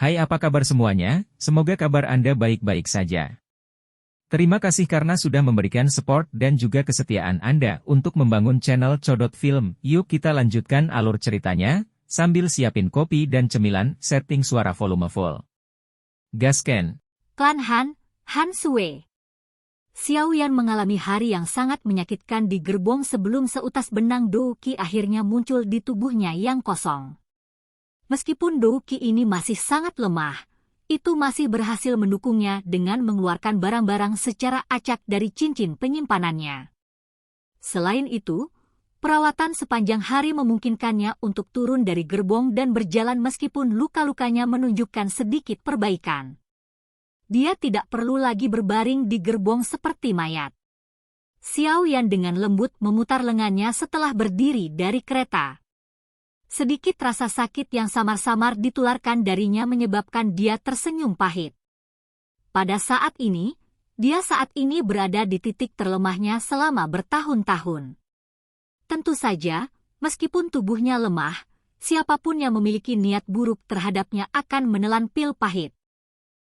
Hai, apa kabar semuanya? Semoga kabar Anda baik-baik saja. Terima kasih karena sudah memberikan support dan juga kesetiaan Anda untuk membangun channel Codot Film. Yuk kita lanjutkan alur ceritanya, sambil siapin kopi dan cemilan, setting suara volume full. Gasken. Klan Han Sue. Xiao Yan mengalami hari yang sangat menyakitkan di gerbong sebelum seutas benang Dou Qi akhirnya muncul di tubuhnya yang kosong. Meskipun Dou Qi ini masih sangat lemah, itu masih berhasil mendukungnya dengan mengeluarkan barang-barang secara acak dari cincin penyimpanannya. Selain itu, perawatan sepanjang hari memungkinkannya untuk turun dari gerbong dan berjalan meskipun luka-lukanya menunjukkan sedikit perbaikan. Dia tidak perlu lagi berbaring di gerbong seperti mayat. Xiao Yan dengan lembut memutar lengannya setelah berdiri dari kereta. Sedikit rasa sakit yang samar-samar ditularkan darinya menyebabkan dia tersenyum pahit. Pada saat ini, dia berada di titik terlemahnya selama bertahun-tahun. Tentu saja, meskipun tubuhnya lemah, siapapun yang memiliki niat buruk terhadapnya akan menelan pil pahit.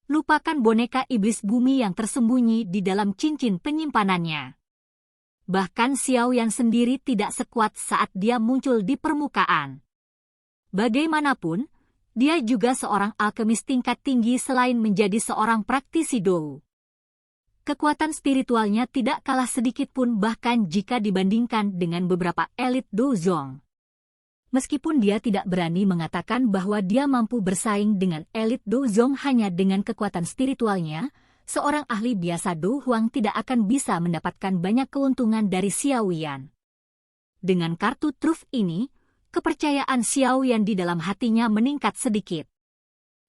Lupakan boneka iblis bumi yang tersembunyi di dalam cincin penyimpanannya. Bahkan Xiao Yan sendiri tidak sekuat saat dia muncul di permukaan. Bagaimanapun, dia juga seorang alkemis tingkat tinggi selain menjadi seorang praktisi Dou. Kekuatan spiritualnya tidak kalah sedikit pun bahkan jika dibandingkan dengan beberapa elit Douzong. Meskipun dia tidak berani mengatakan bahwa dia mampu bersaing dengan elit Douzong hanya dengan kekuatan spiritualnya, seorang ahli biasa Dou Huang tidak akan bisa mendapatkan banyak keuntungan dari Xiao Yan. Dengan kartu truf ini, kepercayaan Xiao Yan di dalam hatinya meningkat sedikit.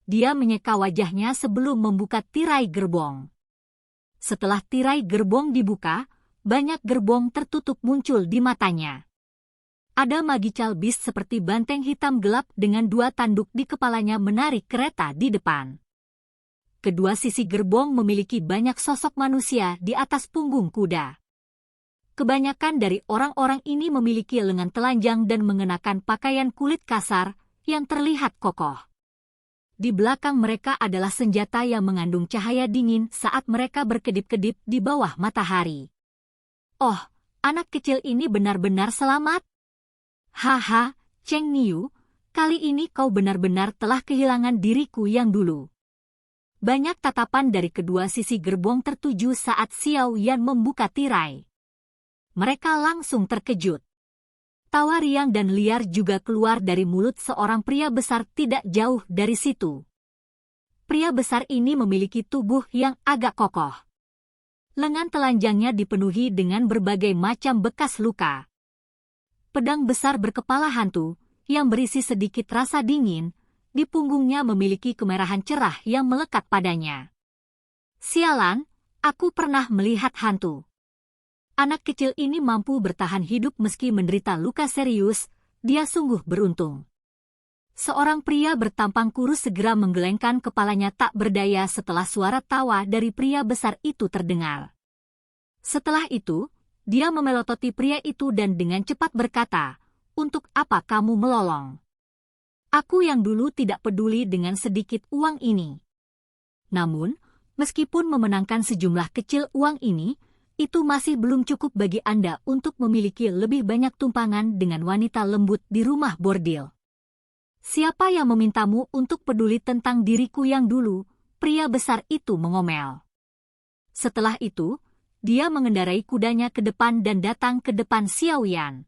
Dia menyeka wajahnya sebelum membuka tirai gerbong. Setelah tirai gerbong dibuka, banyak gerbong tertutup muncul di matanya. Ada magical beast seperti banteng hitam gelap dengan dua tanduk di kepalanya menarik kereta di depan. Kedua sisi gerbong memiliki banyak sosok manusia di atas punggung kuda. Kebanyakan dari orang-orang ini memiliki lengan telanjang dan mengenakan pakaian kulit kasar yang terlihat kokoh. Di belakang mereka adalah senjata yang mengandung cahaya dingin saat mereka berkedip-kedip di bawah matahari. Oh, anak kecil ini benar-benar selamat. Haha, Cheng Niu, kali ini kau benar-benar telah kehilangan diriku yang dulu. Banyak tatapan dari kedua sisi gerbong tertuju saat Xiao Yan membuka tirai. Mereka langsung terkejut. Tawa riang dan liar juga keluar dari mulut seorang pria besar tidak jauh dari situ. Pria besar ini memiliki tubuh yang agak kokoh. Lengan telanjangnya dipenuhi dengan berbagai macam bekas luka. Pedang besar berkepala hantu, yang berisi sedikit rasa dingin, di punggungnya memiliki kemerahan cerah yang melekat padanya. Sialan, aku pernah melihat hantu. Anak kecil ini mampu bertahan hidup meski menderita luka serius, dia sungguh beruntung. Seorang pria bertampang kurus segera menggelengkan kepalanya tak berdaya setelah suara tawa dari pria besar itu terdengar. Setelah itu, dia memelototi pria itu dan dengan cepat berkata, "Untuk apa kamu melolong? Aku yang dulu tidak peduli dengan sedikit uang ini." Namun, meskipun memenangkan sejumlah kecil uang ini, itu masih belum cukup bagi Anda untuk memiliki lebih banyak tumpangan dengan wanita lembut di rumah bordil. Siapa yang memintamu untuk peduli tentang diriku yang dulu? Pria besar itu mengomel. Setelah itu, dia mengendarai kudanya ke depan dan datang ke depan Xiao Yan.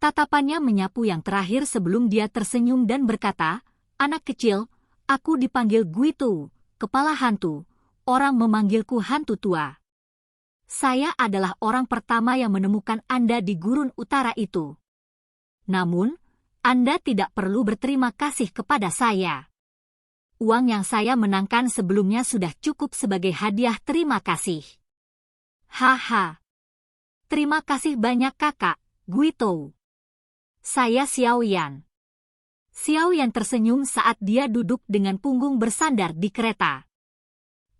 Tatapannya menyapu yang terakhir sebelum dia tersenyum dan berkata, "Anak kecil, aku dipanggil Guitu, kepala hantu. Orang memanggilku hantu tua. Saya adalah orang pertama yang menemukan Anda di gurun utara itu. Namun, Anda tidak perlu berterima kasih kepada saya. Uang yang saya menangkan sebelumnya sudah cukup sebagai hadiah terima kasih." Haha. Terima kasih banyak kakak, Guitou. Saya Xiao Yan. Xiao Yan tersenyum saat dia duduk dengan punggung bersandar di kereta.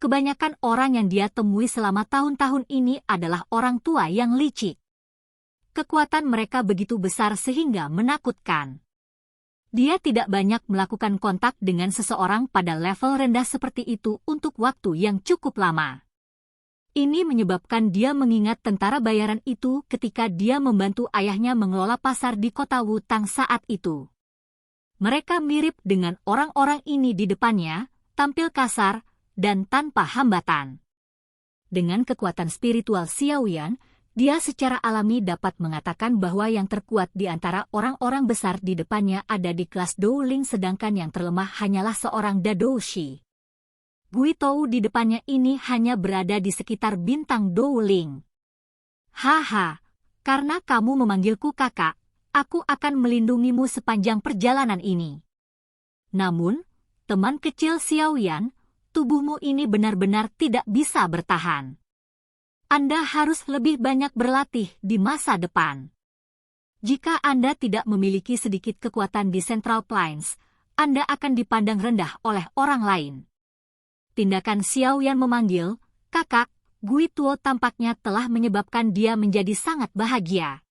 Kebanyakan orang yang dia temui selama tahun-tahun ini adalah orang tua yang licik. Kekuatan mereka begitu besar sehingga menakutkan. Dia tidak banyak melakukan kontak dengan seseorang pada level rendah seperti itu untuk waktu yang cukup lama. Ini menyebabkan dia mengingat tentara bayaran itu ketika dia membantu ayahnya mengelola pasar di kota Wutang saat itu. Mereka mirip dengan orang-orang ini di depannya, tampil kasar, dan tanpa hambatan. Dengan kekuatan spiritual Xiaoyan, dia secara alami dapat mengatakan bahwa yang terkuat di antara orang-orang besar di depannya ada di kelas Douling sedangkan yang terlemah hanyalah seorang Dadoushi. Guitou di depannya ini hanya berada di sekitar bintang Douling. Haha, karena kamu memanggilku kakak, aku akan melindungimu sepanjang perjalanan ini. Namun, teman kecil Xiaoyan, tubuhmu ini benar-benar tidak bisa bertahan. Anda harus lebih banyak berlatih di masa depan. Jika Anda tidak memiliki sedikit kekuatan di Central Plains, Anda akan dipandang rendah oleh orang lain. Tindakan Xiaoyan memanggil, kakak, Guituo tampaknya telah menyebabkan dia menjadi sangat bahagia.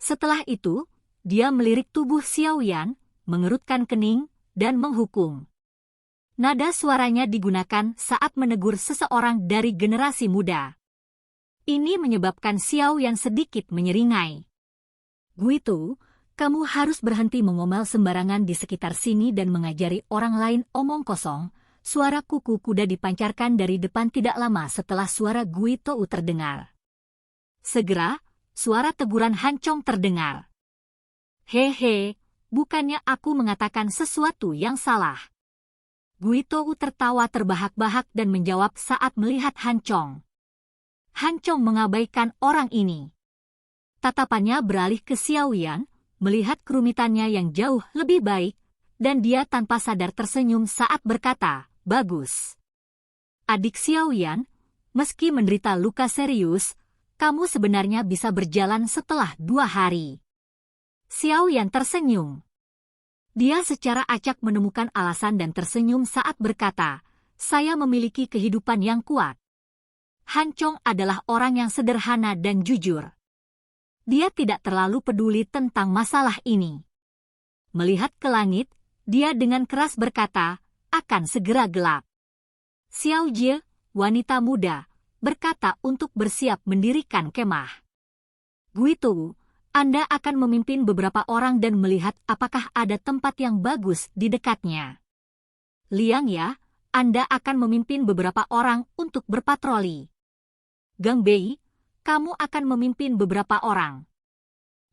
Setelah itu, dia melirik tubuh Xiaoyan, mengerutkan kening, dan menghukum. Nada suaranya digunakan saat menegur seseorang dari generasi muda. Ini menyebabkan Xiaoyan sedikit menyeringai. Guitou, kamu harus berhenti mengomel sembarangan di sekitar sini dan mengajari orang lain omong kosong. Suara kuku kuda dipancarkan dari depan tidak lama setelah suara Guitou terdengar. Segera, suara teguran Hancong terdengar. Hehe, bukannya aku mengatakan sesuatu yang salah. Guitou tertawa terbahak-bahak dan menjawab saat melihat Hancong. Hancong mengabaikan orang ini. Tatapannya beralih ke Xiaoyan, melihat kerumitannya yang jauh lebih baik, dan dia tanpa sadar tersenyum saat berkata, bagus. Adik Xiaoyan, meski menderita luka serius, kamu sebenarnya bisa berjalan setelah 2 hari. Xiaoyan tersenyum. Dia secara acak menemukan alasan dan tersenyum saat berkata, saya memiliki kehidupan yang kuat. Hancong adalah orang yang sederhana dan jujur. Dia tidak terlalu peduli tentang masalah ini. Melihat ke langit, dia dengan keras berkata, akan segera gelap. Xiao Jie, wanita muda, berkata untuk bersiap mendirikan kemah. Guitou, Anda akan memimpin beberapa orang dan melihat apakah ada tempat yang bagus di dekatnya. Liang ya, Anda akan memimpin beberapa orang untuk berpatroli. Gang Bei, kamu akan memimpin beberapa orang.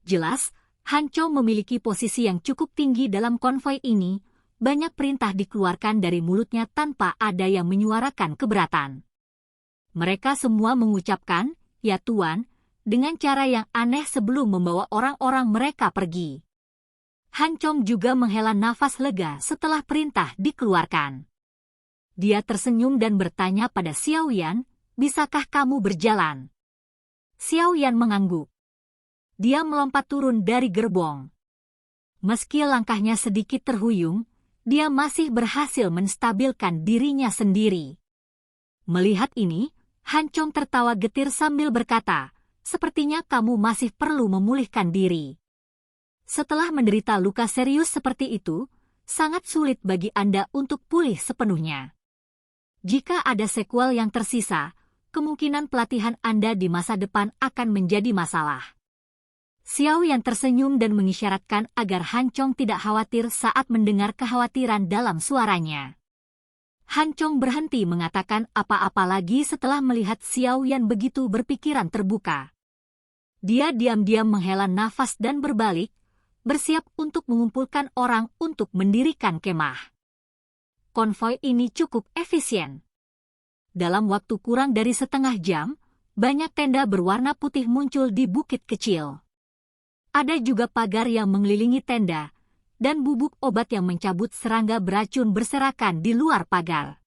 Jelas, Hancong memiliki posisi yang cukup tinggi dalam konvoi ini, banyak perintah dikeluarkan dari mulutnya tanpa ada yang menyuarakan keberatan. Mereka semua mengucapkan, ya Tuan, dengan cara yang aneh sebelum membawa orang-orang mereka pergi. Hancong juga menghela nafas lega setelah perintah dikeluarkan. Dia tersenyum dan bertanya pada Xiaoyan, bisakah kamu berjalan? Xiaoyan mengangguk. Dia melompat turun dari gerbong. Meski langkahnya sedikit terhuyung, dia masih berhasil menstabilkan dirinya sendiri. Melihat ini, Hancong tertawa getir sambil berkata, sepertinya kamu masih perlu memulihkan diri. Setelah menderita luka serius seperti itu, sangat sulit bagi Anda untuk pulih sepenuhnya. Jika ada sequel yang tersisa, kemungkinan pelatihan Anda di masa depan akan menjadi masalah. Xiaoyan tersenyum dan mengisyaratkan agar Hancong tidak khawatir saat mendengar kekhawatiran dalam suaranya. Hancong berhenti mengatakan apa-apa lagi setelah melihat Xiaoyan begitu berpikiran terbuka. Dia diam-diam menghela nafas dan berbalik, bersiap untuk mengumpulkan orang untuk mendirikan kemah. Konvoi ini cukup efisien. Dalam waktu kurang dari setengah jam, banyak tenda berwarna putih muncul di bukit kecil. Ada juga pagar yang mengelilingi tenda, dan bubuk obat yang mencabut serangga beracun berserakan di luar pagar.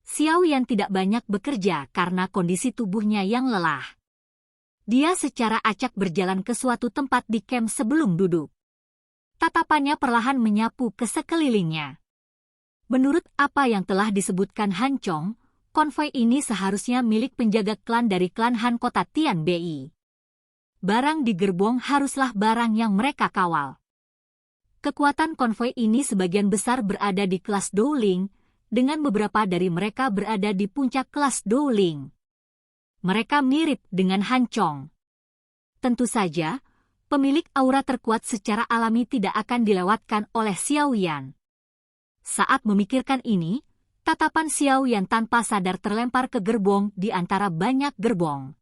Xiaoyan tidak banyak bekerja karena kondisi tubuhnya yang lelah. Dia secara acak berjalan ke suatu tempat di camp sebelum duduk. Tatapannya perlahan menyapu ke sekelilingnya. Menurut apa yang telah disebutkan Hancong, konvoi ini seharusnya milik penjaga klan dari klan Han kota Tianbei. Barang di gerbong haruslah barang yang mereka kawal. Kekuatan konvoi ini sebagian besar berada di kelas Dowling, dengan beberapa dari mereka berada di puncak kelas Dowling. Mereka mirip dengan Han Chong. Tentu saja, pemilik aura terkuat secara alami tidak akan dilewatkan oleh Xiao Yan. Saat memikirkan ini, tatapan Xiao Yan tanpa sadar terlempar ke gerbong di antara banyak gerbong.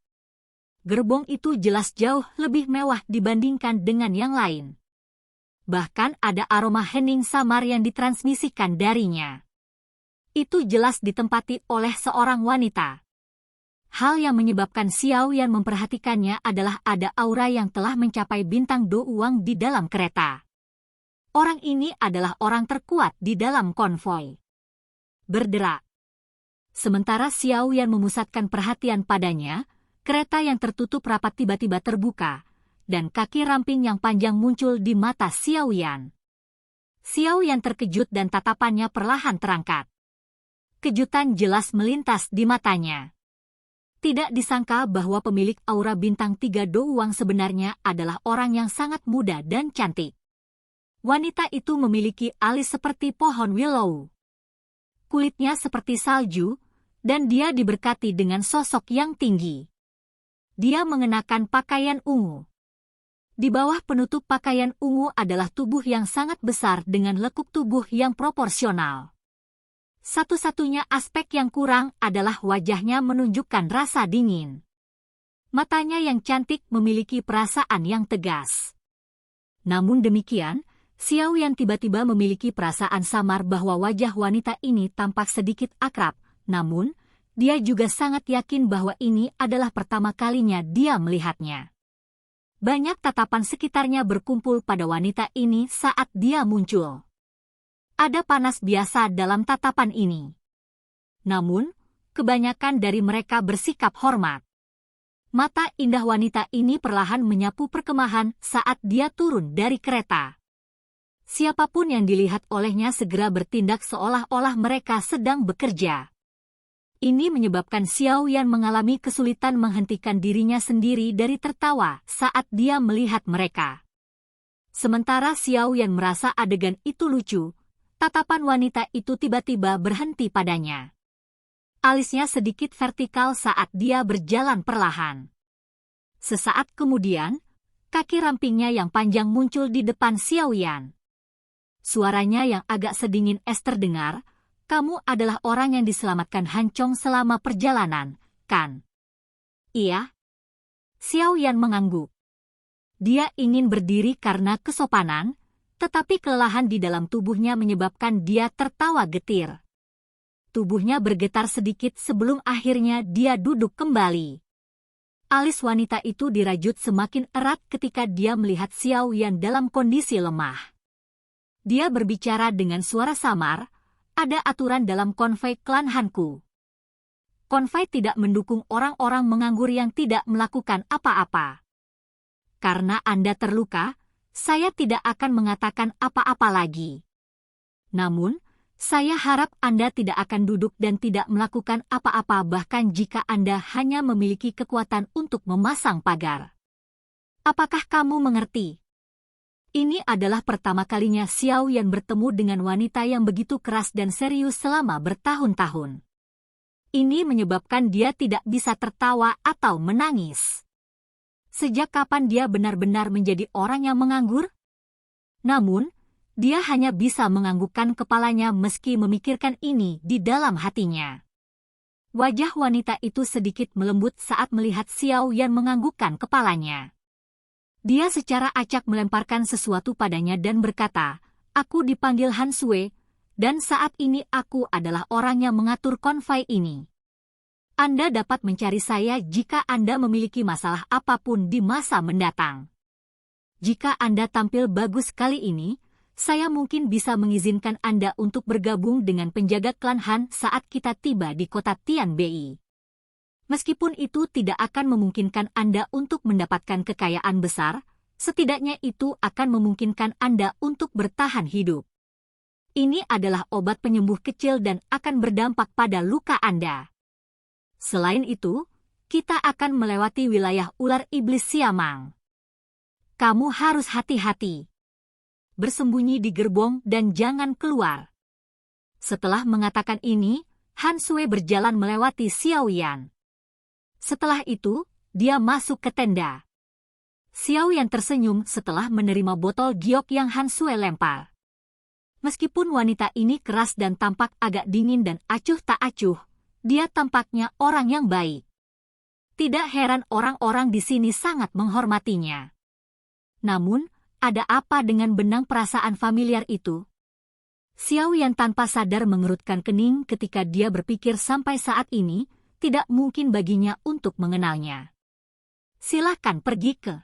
Gerbong itu jelas jauh lebih mewah dibandingkan dengan yang lain. Bahkan ada aroma hening samar yang ditransmisikan darinya. Itu jelas ditempati oleh seorang wanita. Hal yang menyebabkan Xiao Yan memperhatikannya adalah ada aura yang telah mencapai bintang Do Uang di dalam kereta. Orang ini adalah orang terkuat di dalam konvoi. Berderak. Sementara Xiao Yan memusatkan perhatian padanya, kereta yang tertutup rapat tiba-tiba terbuka, dan kaki ramping yang panjang muncul di mata Xiao Yan. Xiao Yan terkejut dan tatapannya perlahan terangkat. Kejutan jelas melintas di matanya. Tidak disangka bahwa pemilik aura bintang 3 Do Uang sebenarnya adalah orang yang sangat muda dan cantik. Wanita itu memiliki alis seperti pohon willow. Kulitnya seperti salju, dan dia diberkati dengan sosok yang tinggi. Dia mengenakan pakaian ungu. Di bawah penutup pakaian ungu adalah tubuh yang sangat besar dengan lekuk tubuh yang proporsional. Satu-satunya aspek yang kurang adalah wajahnya menunjukkan rasa dingin. Matanya yang cantik memiliki perasaan yang tegas. Namun demikian, Xiao Yan tiba-tiba memiliki perasaan samar bahwa wajah wanita ini tampak sedikit akrab, namun dia juga sangat yakin bahwa ini adalah pertama kalinya dia melihatnya. Banyak tatapan sekitarnya berkumpul pada wanita ini saat dia muncul. Ada panas biasa dalam tatapan ini. Namun, kebanyakan dari mereka bersikap hormat. Mata indah wanita ini perlahan menyapu perkemahan saat dia turun dari kereta. Siapapun yang dilihat olehnya segera bertindak seolah-olah mereka sedang bekerja. Ini menyebabkan Xiao Yan mengalami kesulitan menghentikan dirinya sendiri dari tertawa saat dia melihat mereka. Sementara Xiao Yan merasa adegan itu lucu, tatapan wanita itu tiba-tiba berhenti padanya. Alisnya sedikit vertikal saat dia berjalan perlahan. Sesaat kemudian, kaki rampingnya yang panjang muncul di depan Xiao Yan. Suaranya yang agak sedingin es terdengar, "Kamu adalah orang yang diselamatkan Han Chong selama perjalanan, kan?" "Iya." Xiao Yan mengangguk. Dia ingin berdiri karena kesopanan, tetapi kelelahan di dalam tubuhnya menyebabkan dia tertawa getir. Tubuhnya bergetar sedikit sebelum akhirnya dia duduk kembali. Alis wanita itu dirajut semakin erat ketika dia melihat Xiao Yan dalam kondisi lemah. Dia berbicara dengan suara samar, "Ada aturan dalam konvoi klan Hanku. Konvoi tidak mendukung orang-orang menganggur yang tidak melakukan apa-apa. Karena Anda terluka, saya tidak akan mengatakan apa-apa lagi. Namun, saya harap Anda tidak akan duduk dan tidak melakukan apa-apa bahkan jika Anda hanya memiliki kekuatan untuk memasang pagar. Apakah kamu mengerti?" Ini adalah pertama kalinya Xiao Yan bertemu dengan wanita yang begitu keras dan serius selama bertahun-tahun. Ini menyebabkan dia tidak bisa tertawa atau menangis. Sejak kapan dia benar-benar menjadi orang yang menganggur? Namun, dia hanya bisa menganggukkan kepalanya meski memikirkan ini di dalam hatinya. Wajah wanita itu sedikit melembut saat melihat Xiao Yan menganggukkan kepalanya. Dia secara acak melemparkan sesuatu padanya dan berkata, "Aku dipanggil Han Sue, dan saat ini aku adalah orang yang mengatur konvoi ini. Anda dapat mencari saya jika Anda memiliki masalah apapun di masa mendatang. Jika Anda tampil bagus kali ini, saya mungkin bisa mengizinkan Anda untuk bergabung dengan penjaga klan Han saat kita tiba di kota Tianbei. Meskipun itu tidak akan memungkinkan Anda untuk mendapatkan kekayaan besar, setidaknya itu akan memungkinkan Anda untuk bertahan hidup. Ini adalah obat penyembuh kecil dan akan berdampak pada luka Anda. Selain itu, kita akan melewati wilayah ular iblis Siamang. Kamu harus hati-hati." bersembunyi di gerbong dan jangan keluar. Setelah mengatakan ini, Han Sui berjalan melewati Xiao Yan. Setelah itu, dia masuk ke tenda. Xiao Yan tersenyum setelah menerima botol giok yang Han Sui lempar. Meskipun wanita ini keras dan tampak agak dingin dan acuh tak acuh, dia tampaknya orang yang baik. Tidak heran orang-orang di sini sangat menghormatinya. Namun, ada apa dengan benang perasaan familiar itu? Xiao Yan tanpa sadar mengerutkan kening ketika dia berpikir sampai saat ini, tidak mungkin baginya untuk mengenalnya. Silahkan pergi ke.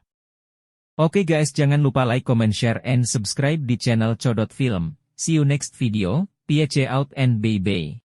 Oke guys, jangan lupa like, comment, share, and subscribe di channel Codot Film. See you next video, peace out and bye-bye.